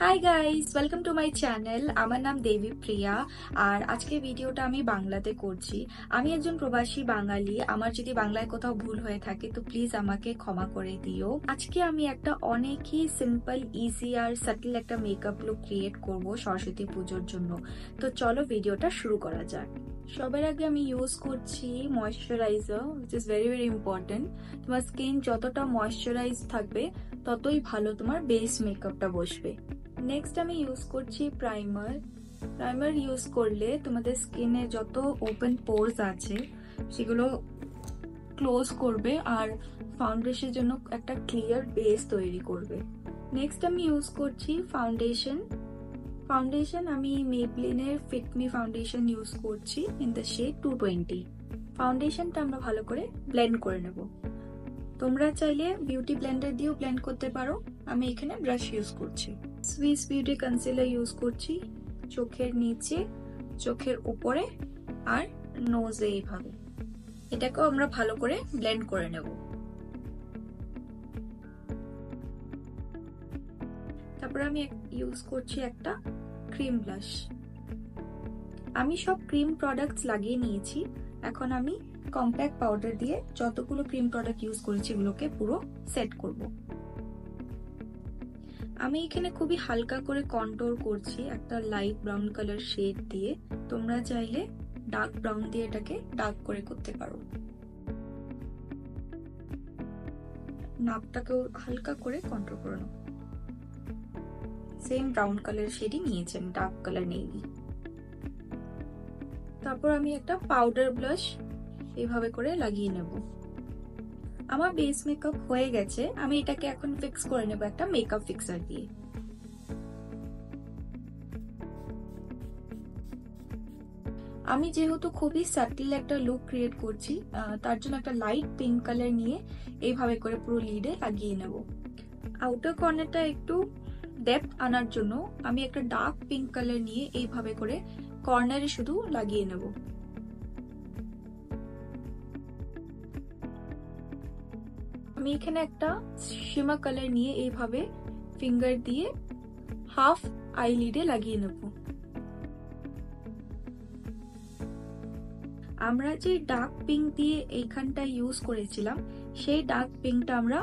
Hi guys, welcome to my channel. আমার নাম দেবী প্রিয়া আর আজকে ভিডিওটা আমি বাংলাতে করছি। আমি একজন প্রবাসী বাঙালি। আমার যদি বাংলায় কোথাও ভুল হয়ে থাকে তো প্লিজ আমাকে ক্ষমা করে দিও। আজকে আমি একটা অনেকই সিম্পল, ইজি আর সাটল একটা মেকআপ লুক ক্রিয়েট করব সরস্বতী পুজোর জন্য। তো চলো ভিডিওটা শুরু করা যাক। সবার আগে আমি ইউজ করছি moisturiser, which is very very important. তোমার স্কিন যতটা ময়শ্চারাইজ থাকবে ততই ভালো তোমার বেস মেকআপটা বসবে। নেক্সট আমি ইউজ করছি প্রাইমার ইউজ করলে তোমাদের স্কিনে যত ওপেন পোরস আছে সেগুলো ক্লোজ করবে আর ফাউন্ডেশনের জন্য একটা ক্লিয়ার বেস তৈরি করবে। নেক্সট আমি ইউজ করছি ফাউন্ডেশন আমি মেবলিনের ফিট মি ফাউন্ডেশন ইউজ করছি ইন দ্য শেড 220। ফাউন্ডেশনটা আমরা ভালো করে ব্লেন্ড করে নেব। তোমরা চাইলে বিউটি ব্লেন্ডার দিয়েও ব্লেন্ড করতে পারো। আমি এখানে ব্রাশ ইউজ করছি। সুইস বিউটি কনসিলার ইউজ করছি চোখের নিচে, চোখের উপরে আর নোজে। এইভাবে এটাকেও আমরা ভালো করে ব্লেন্ড করে নেব। তারপর আমি ইউজ করছি একটা ক্রিম ব্লাশ। আমি সব ক্রিম প্রোডাক্টস লাগিয়ে নিয়েছি। এখন আমি কম্প্যাক্ট পাউডার দিয়ে যতগুলো ক্রিম প্রোডাক্ট ইউজ করেছি এগুলোকে পুরো সেট করব। আমি এখানে খুবই হালকা করে কন্ট্রোল করছি একটা লাইট ব্রাউন কালার শেড দিয়ে। তোমরা চাইলে ডার্ক ব্রাউন দিয়ে এটাকে ডার্ক করে করতে পারো। নাকটাকেও হালকা করে কন্ট্রোল করে নাও। সেম ব্রাউন কালার শেডই নিয়েছি, আমি ডার্ক কালার নেইনি। তারপর আমি একটা পাউডার ব্লাশ এইভাবে করে লাগিয়ে নেব। আমার বেস মেকআপ হয়ে গেছে। আমি এটাকে এখন ফিক্স করে নেব একটা মেকআপ ফিক্সার দিয়ে। আমি যেহেতু খুবই সাটল একটা লুক ক্রিয়েট করছি তার জন্য একটা লাইট পিঙ্ক কালার নিয়ে এইভাবে করে পুরো লিডে লাগিয়ে নেব। আউটার কর্নারটা একটু ডেপথ আনার জন্য আমি একটা ডার্ক পিঙ্ক কালার নিয়ে এইভাবে করে কর্নারে শুধু লাগিয়ে নেব। আমি এখানে একটা শিমা কালার নিয়ে এইভাবে ফিঙ্গার দিয়ে হাফ আইলিডে লাগিয়ে নেব। আমরা যে ডার্ক পিঙ্ক দিয়ে এইখানটা ইউজ করেছিলাম সেই ডার্ক পিঙ্কটা আমরা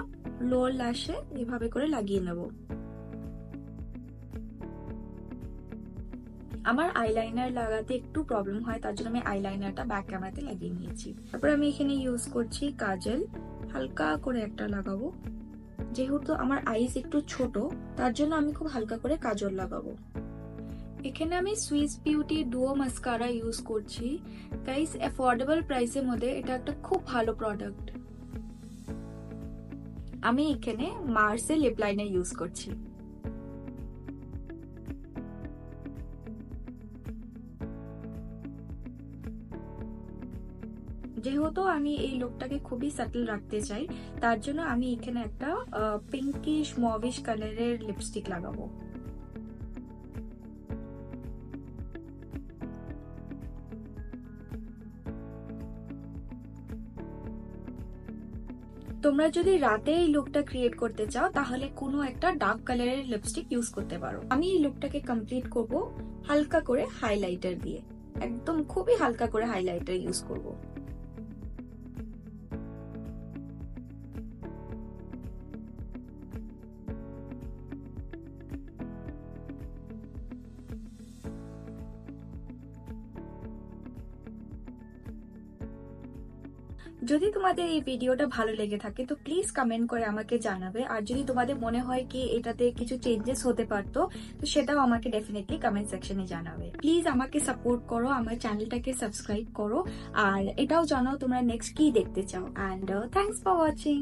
লোয়ার ল্যাশে এইভাবে করে লাগিয়ে নেব। আমার আইলাইনার লাগাতে একটু প্রবলেম হয়, তার জন্য আমি আইলাইনারটা ব্যাক ক্যামেরাতে লাগিয়ে নিয়েছি। তারপর আমি এখানে ইউজ করছি কাজল, হালকা করে একটা লাগাবো। যেহেতু আমার আইস একটু ছোট তার জন্য আমি খুব হালকা করে কাজল লাগাবো। এখানে আমি Swiss beauty duo mascara use করছি। গাইস, অ্যাফোর্ডেবল প্রাইসের মধ্যে এটা একটা খুব ভালো প্রোডাক্ট। আমি এখানে মার্সের লিপ লাইনার ইউজ করছি। যেহেতু আমি এই লুকটাকে খুবই সাটল রাখতে চাই তার জন্য আমি এখানে একটা পিঙ্কিশ মভিশ কালারের লিপস্টিক লাগাবো। তোমরা যদি রাতে এই লুকটা ক্রিয়েট করতে চাও তাহলে কোনো একটা ডার্ক কালারের লিপস্টিক ইউজ করতে পারো। আমি এই লুকটাকে কমপ্লিট করব হালকা করে হাইলাইটার দিয়ে। একদম খুবই হালকা করে হাইলাইটার ইউজ করব। যদি তোমাদের এই ভিডিওটা ভালো লেগে থাকে তো প্লিজ কমেন্ট করে আমাকে জানাবে। আর যদি তোমাদের মনে হয় কি এটাতে কিছু চেঞ্জেস হতে পারতো তো সেটাও আমাকে ডেফিনেটলি কমেন্ট সেকশনে জানাবে। প্লিজ আমাকে সাপোর্ট করো, আমার চ্যানেলটাকে সাবস্ক্রাইব করো আর এটাও জানাও তোমরা নেক্সট কি দেখতে চাও। And thanks for watching.